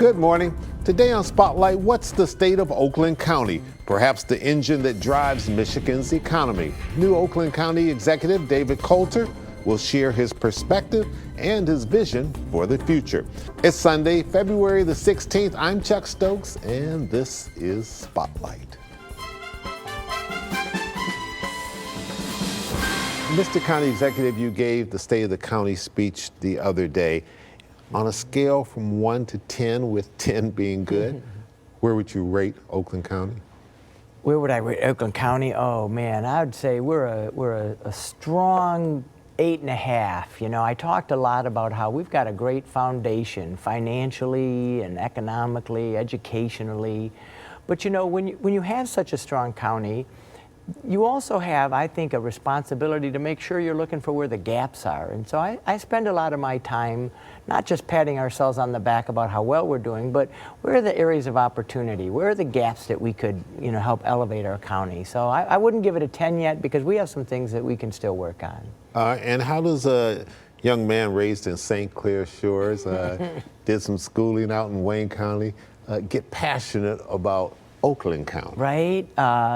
Good morning. Today on Spotlight, what's the state of Oakland County? Perhaps the engine that drives Michigan's economy. New Oakland County Executive David Coulter will share his perspective and his vision for the future. It's Sunday, February the 16th. I'm Chuck Stokes, and this is Spotlight. Mr. County Executive, you gave the State of the County speech the other day. On a scale from 1 to 10, with 10 being good, where would you rate Oakland County? Where would I rate Oakland County? Oh man, I would say we're a strong 8.5. You know, I talked a lot about how we've got a great foundation financially and economically, educationally. But you know, when you have such a strong county, you also have, I think, a responsibility to make sure you're looking for where the gaps are. And so I spend a lot of my time not just patting ourselves on the back about how well we're doing, but where are the areas of opportunity? Where are the gaps that we could, you know, help elevate our county? So I wouldn't give it a 10 yet, because we have some things that we can still work on. And how does a young man raised in St. Clair Shores, did some schooling out in Wayne County, get passionate about Oakland County? Right.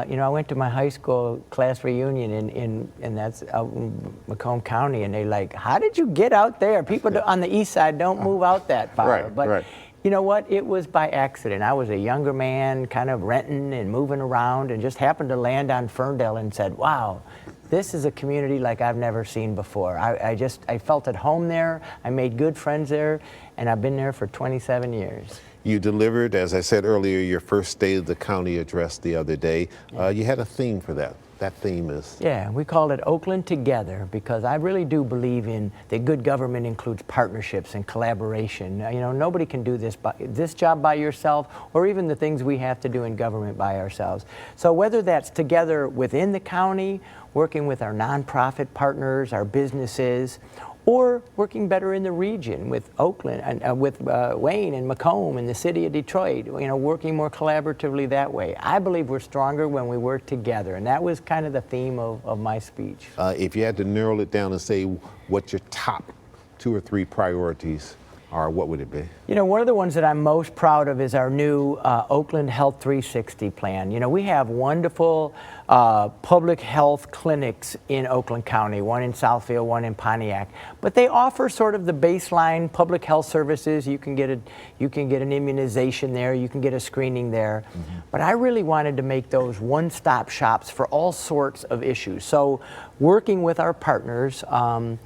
You know, I went to my high school class reunion and that's out in Macomb County, and they like, how did you get out there? People on the east side don't move out that far. Right, but right. You know what? It was by accident. I was a younger man, kind of renting and moving around, and just happened to land on Ferndale and said, wow, this is a community like I've never seen before. I felt at home there. I made good friends there, and I've been there for 27 years. You delivered, as I said earlier, your first State of the County address the other day. You had a theme for that. That theme is? Yeah, we called it Oakland Together, because I really do believe in that good government includes partnerships and collaboration. You know, nobody can do this job by yourself, or even the things we have to do in government by ourselves. So whether that's together within the county, working with our nonprofit partners, our businesses, or working better in the region with Oakland and with Wayne and Macomb and the city of Detroit, you know, working more collaboratively that way. I believe we're stronger when we work together, and that was kind of the theme of my speech. If you had to narrow it down and say what your top 2 or 3 priorities are, what would it be? You know, one of the ones that I'm most proud of is our new Oakland Health 360 plan. You know, we have wonderful public health clinics in Oakland County, one in Southfield, one in Pontiac, but they offer sort of the baseline public health services. You can get an immunization there, you can get a screening there, but I really wanted to make those one-stop shops for all sorts of issues. So working with our partners, an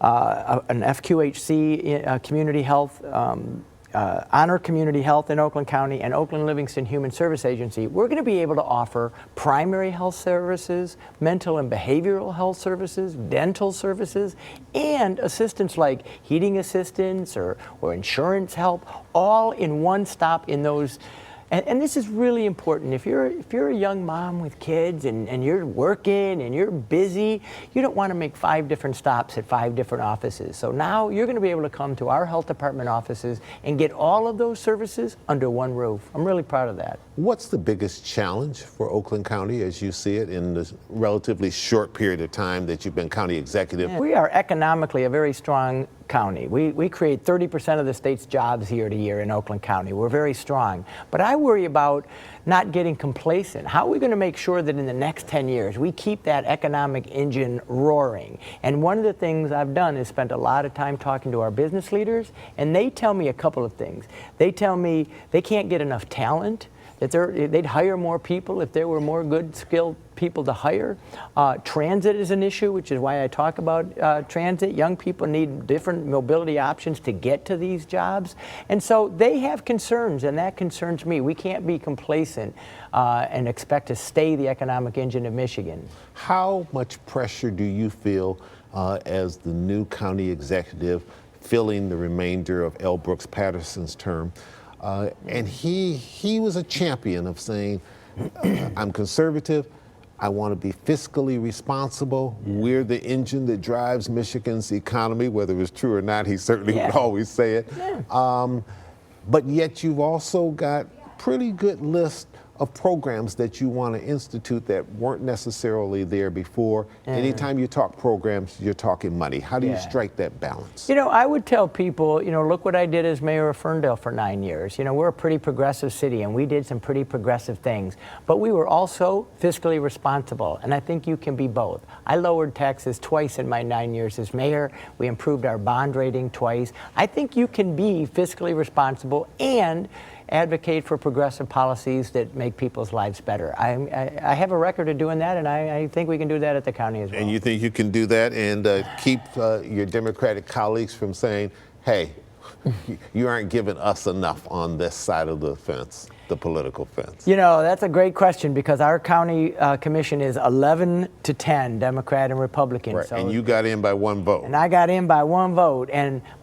FQHC Community Health, Honor Community Health in Oakland County, and Oakland Livingston Human Service Agency, we're going to be able to offer primary health services, mental and behavioral health services, dental services, and assistance like heating assistance or insurance help, all in one stop in those. And this is really important. If you're a young mom with kids and you're working and you're busy, you don't want to make 5 different stops at 5 different offices. So now you're going to be able to come to our health department offices and get all of those services under one roof. I'm really proud of that. What's the biggest challenge for Oakland County as you see it in the relatively short period of time that you've been county executive? Yeah, we are economically a very strong county. We create 30% of the state's jobs year to year in Oakland County. We're very strong. But I worry about not getting complacent. How are we going to make sure that in the next 10 years we keep that economic engine roaring? And one of the things I've done is spent a lot of time talking to our business leaders, and they tell me a couple of things. They tell me they can't get enough talent, that they'd hire more people if there were more good skilled people to hire. Transit is an issue, which is why I talk about transit. Young people need different mobility options to get to these jobs. And so they have concerns, and that concerns me. We can't be complacent and expect to stay the economic engine of Michigan. How much pressure do you feel as the new county executive filling the remainder of L. Brooks Patterson's term? And he was a champion of saying, I'm conservative, I want to be fiscally responsible. We're the engine that drives Michigan's economy, whether it's true or not, he certainly would always say it. But yet you've also got pretty good list of programs that you want to institute that weren't necessarily there before. Anytime you talk programs, you're talking money. How do you strike that balance? You know, I would tell people, you know, look what I did as mayor of Ferndale for 9 years. You know, we're a pretty progressive city, and we did some pretty progressive things. But we were also fiscally responsible, and I think you can be both. I lowered taxes twice in my 9 years as mayor. We improved our bond rating twice. I think you can be fiscally responsible and advocate for progressive policies that make people's lives better. I have a record of doing that, and I think we can do that at the county as well. And you think you can do that and keep your Democratic colleagues from saying, hey, you aren't giving us enough on this side of the fence, the political fence? You know, that's a great question, because our county commission is 11-10, Democrat and Republican. Right. So, and you got in by 1 vote. And I got in by 1 vote.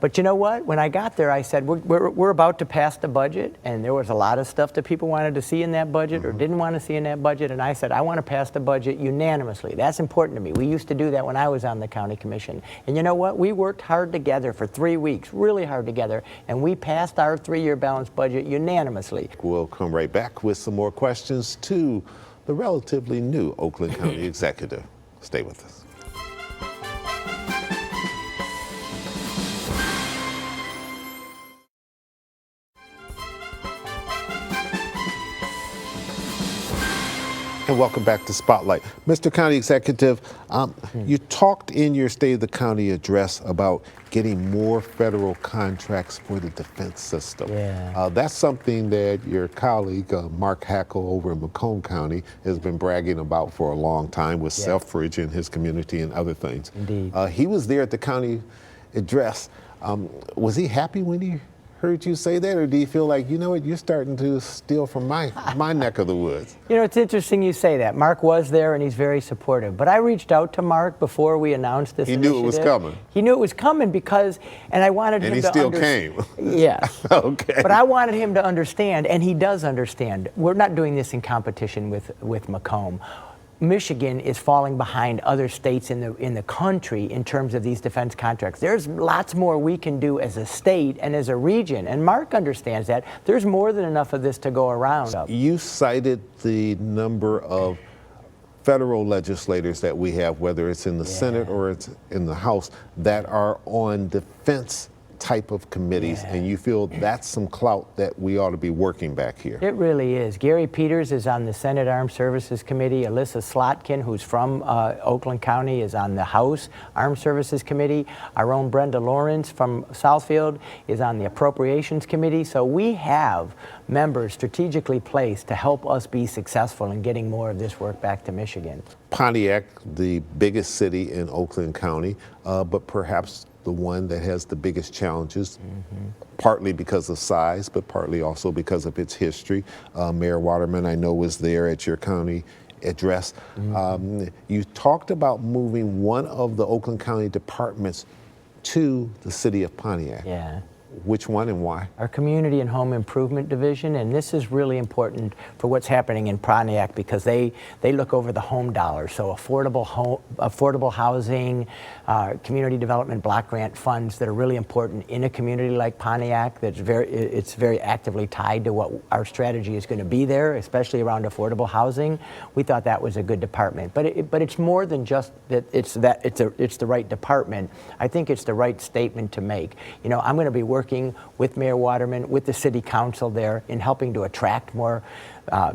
But you know what? When I got there, I said, we're about to pass the budget, and there was a lot of stuff that people wanted to see in that budget or didn't want to see in that budget. And I said, I want to pass the budget unanimously. That's important to me. We used to do that when I was on the county commission. And you know what? We worked hard together for 3 weeks, really hard together, and we passed our 3-year balanced budget unanimously. We'll come right back with some more questions to the relatively new Oakland County Executive. Stay with us. And welcome back to Spotlight. Mr. County Executive, you talked in your State of the County address about getting more federal contracts for the defense system. Yeah. That's something that your colleague, Mark Hackle over in Macomb County, has been bragging about for a long time with Selfridge in his community and other things. Indeed. He was there at the county address. Was he happy when he heard you say that, or do you feel like, you know what, you're starting to steal from my neck of the woods? You know, it's interesting you say that. Mark was there, and he's very supportive. But I reached out to Mark before we announced this initiative. He knew it was coming. He knew it was coming because, and I wanted him to understand. And he still came. Yes. Okay. But I wanted him to understand, and he does understand. We're not doing this in competition with Macomb. Michigan is falling behind other states in the country in terms of these defense contracts. There's lots more we can do as a state and as a region, and Mark understands that. There's more than enough of this to go around. You cited the number of federal legislators that we have, whether it's in the Senate or it's in the House, that are on defense type of committees, and you feel that's some clout that we ought to be working back here. It really is. Gary Peters is on the Senate Armed Services Committee. Alyssa Slotkin, who's from Oakland County, is on the House Armed Services Committee. Our own Brenda Lawrence from Southfield is on the Appropriations Committee. So we have members strategically placed to help us be successful in getting more of this work back to Michigan. Pontiac, the biggest city in Oakland County, but perhaps the one that has the biggest challenges, partly because of size, but partly also because of its history. Mayor Waterman, I know, was there at your county address. You talked about moving one of the Oakland County departments to the city of Pontiac. Yeah. Which one and why? Our Community and Home Improvement Division, and this is really important for what's happening in Pontiac because they look over the home dollar. So affordable housing, community development block grant funds that are really important in a community like Pontiac. It's very actively tied to what our strategy is going to be there, especially around affordable housing. We thought that was a good department, but it's more than just that. It's the right department. I think it's the right statement to make. You know, I'm going to be working with Mayor Waterman, with the City Council there in helping to attract more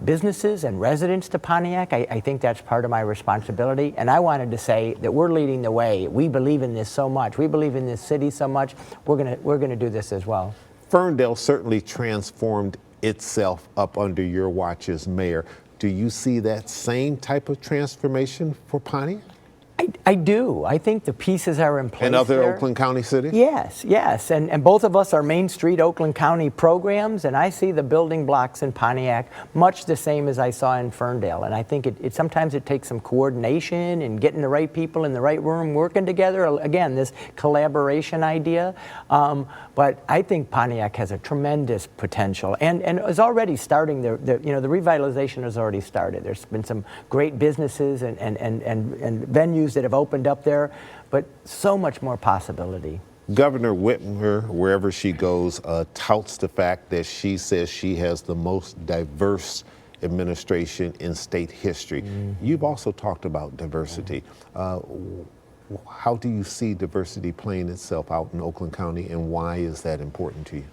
businesses and residents to Pontiac. I think that's part of my responsibility, and I wanted to say that we're leading the way. We believe in this so much. We believe in this city so much. We're gonna do this as well. Ferndale certainly transformed itself up under your watch as mayor. Do you see that same type of transformation for Pontiac? I do. I think the pieces are in place. And other there. Oakland County cities? Yes. And both of us are Main Street Oakland County programs, and I see the building blocks in Pontiac much the same as I saw in Ferndale. And I think sometimes it takes some coordination and getting the right people in the right room working together. Again, this collaboration idea. But I think Pontiac has a tremendous potential and is already starting. The revitalization has already started. There's been some great businesses and venues that have opened up there, but so much more possibility. Governor Whitmer, wherever she goes, touts the fact that she says she has the most diverse administration in state history. You've also talked about diversity. How do you see diversity playing itself out in Oakland County, and why is that important to you?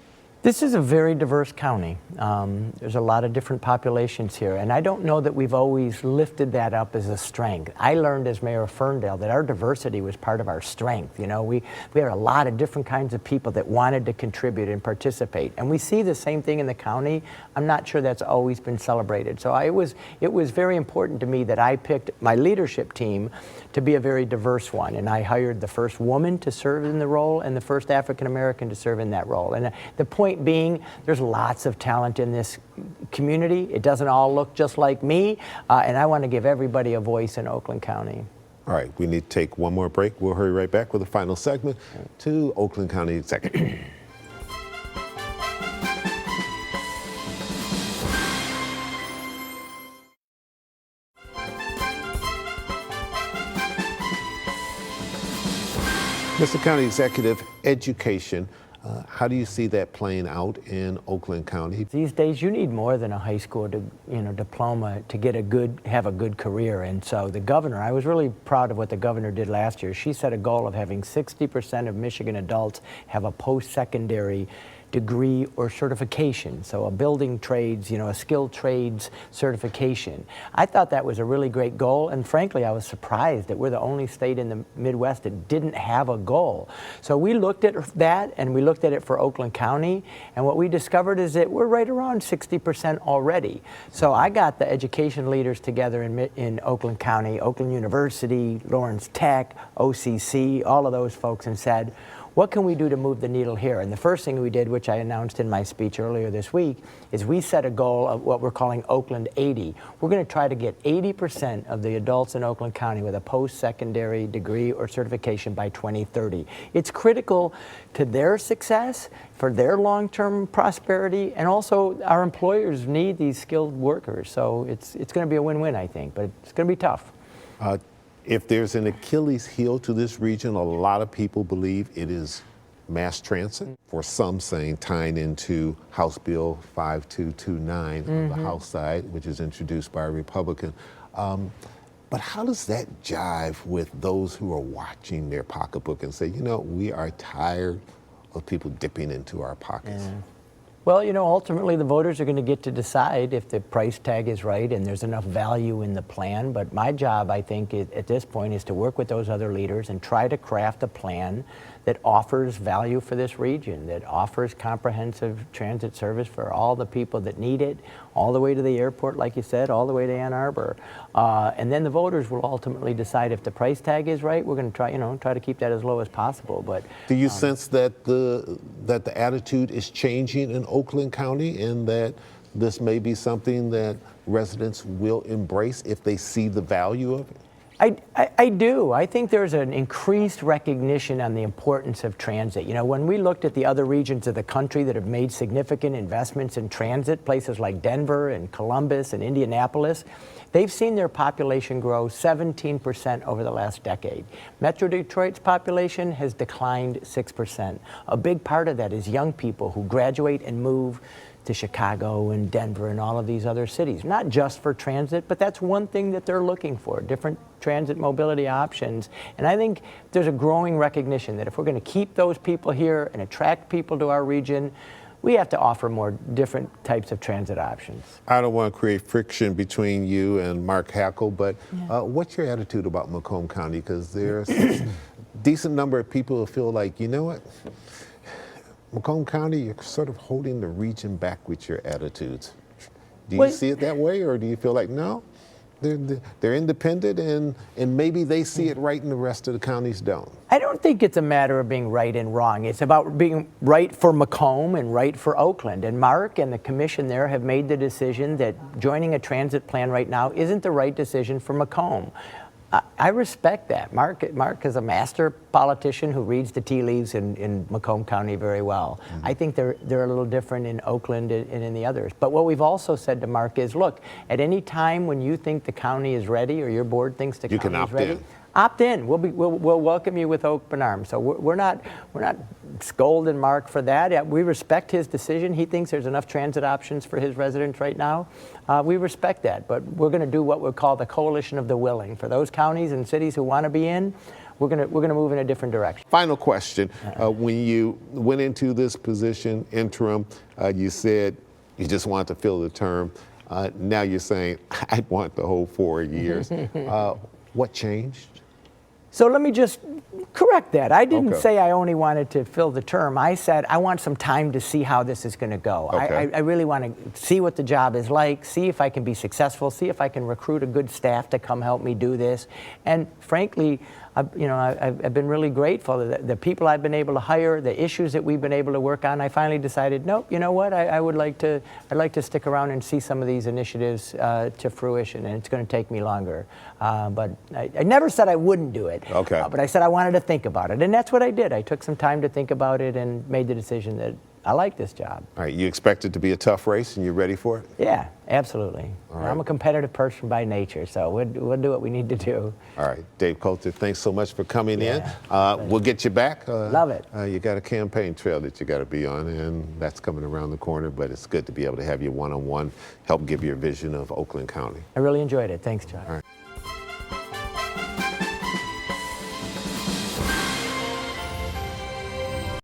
This is a very diverse county. There's a lot of different populations here, and I don't know that we've always lifted that up as a strength. I learned as mayor of Ferndale that our diversity was part of our strength. You know, we had a lot of different kinds of people that wanted to contribute and participate, and we see the same thing in the county. I'm not sure that's always been celebrated. So it was very important to me that I picked my leadership team to be a very diverse one, and I hired the first woman to serve in the role and the first African American to serve in that role. And the point being, there's lots of talent in this community. It doesn't all look just like me, and I want to give everybody a voice in Oakland County. All right, we need to take one more break. We'll hurry right back with the final segment to Oakland County Executive. Mr. County Executive, education. How do you see that playing out in Oakland County? These days, you need more than a high school diploma to get have a good career. And so the governor, I was really proud of what the governor did last year. She set a goal of having 60% of Michigan adults have a post-secondary degree or certification, so a building trades, a skilled trades certification. I thought that was a really great goal, and frankly, I was surprised that we're the only state in the Midwest that didn't have a goal. So we looked at that, and we looked at it for Oakland County, and what we discovered is that we're right around 60% already. So I got the education leaders together in Oakland County, Oakland University, Lawrence Tech, OCC, all of those folks, and said, what can we do to move the needle here? And the first thing we did, which I announced in my speech earlier this week, is we set a goal of what we're calling Oakland 80. We're going to try to get 80% of the adults in Oakland County with a post-secondary degree or certification by 2030. It's critical to their success, for their long-term prosperity, and also our employers need these skilled workers. So it's going to be a win-win, I think, but it's going to be tough. If there's an Achilles heel to this region, a lot of people believe it is mass transit. For some saying tying into House Bill 5229 on the House side, which is introduced by a Republican. But how does that jive with those who are watching their pocketbook and say, we are tired of people dipping into our pockets? Yeah. Well, ultimately the voters are going to get to decide if the price tag is right and there's enough value in the plan. But my job, I think, at this point is to work with those other leaders and try to craft a plan that offers value for this region, that offers comprehensive transit service for all the people that need it, all the way to the airport, like you said, all the way to Ann Arbor. And then the voters will ultimately decide if the price tag is right. We're going to try to keep that as low as possible. But do you sense that the attitude is changing in Oakland County, and that this may be something that residents will embrace if they see the value of it? I do. I think there's an increased recognition on the importance of transit. When we looked at the other regions of the country that have made significant investments in transit, places like Denver and Columbus and Indianapolis, they've seen their population grow 17% over the last decade. Metro Detroit's population has declined 6%. A big part of that is young people who graduate and move to Chicago and Denver and all of these other cities, not just for transit, but that's one thing that they're looking for, different transit mobility options. And I think there's a growing recognition that if we're going to keep those people here and attract people to our region, we have to offer more different types of transit options. I don't want to create friction between you and Mark Hackle, but what's your attitude about Macomb County? Because there's a decent number of people who feel like, Macomb County, you're sort of holding the region back with your attitudes. Do you see it that way, or do you feel like, no, they're independent and maybe they see it right and the rest of the counties don't? I don't think it's a matter of being right and wrong. It's about being right for Macomb and right for Oakland. And Mark and the commission there have made the decision that joining a transit plan right now isn't the right decision for Macomb. I respect that. Mark is a master politician who reads the tea leaves in Macomb County very well. I think they're a little different in Oakland and in the others. But what we've also said to Mark is, look, at any time when you think the county is ready or your board thinks the county is ready, opt in. We'll welcome you with open arms. So we're not scolding Mark for that. Yeah, we respect his decision. He thinks there's enough transit options for his residents right now. We respect that, but we're going to do what we call the coalition of the willing. For those counties and cities who want to be in, we're going to move in a different direction. Final question: when you went into this position, interim, you said you just wanted to fill the term. Now you're saying I want the whole 4 years. What changed? So let me just correct that. I didn't Okay. say I only wanted to fill the term. I said I want some time to see how this is going to go. Okay. I really want to see what the job is like, see if I can be successful, see if I can recruit a good staff to come help me do this. And frankly, I've been really grateful that the people I've been able to hire, the issues that we've been able to work on. I finally decided, nope, you know what? I'd like to stick around and see some of these initiatives to fruition, and it's going to take me longer. But I never said I wouldn't do it. Okay. But I said I wanted to think about it, and that's what I did. I took some time to think about it and made the decision that I like this job. All right, you expect it to be a tough race, and you're ready for it? Yeah, absolutely. right. I'm a competitive person by nature, so we'll do what we need to do. All right, Dave Coulter, thanks so much for coming Yeah. in. We'll get you back. Love it. You got a campaign trail that you got to be on, and that's coming around the corner, but it's good to be able to have you one-on-one, help give your vision of Oakland County. I really enjoyed it. Thanks, John. All right.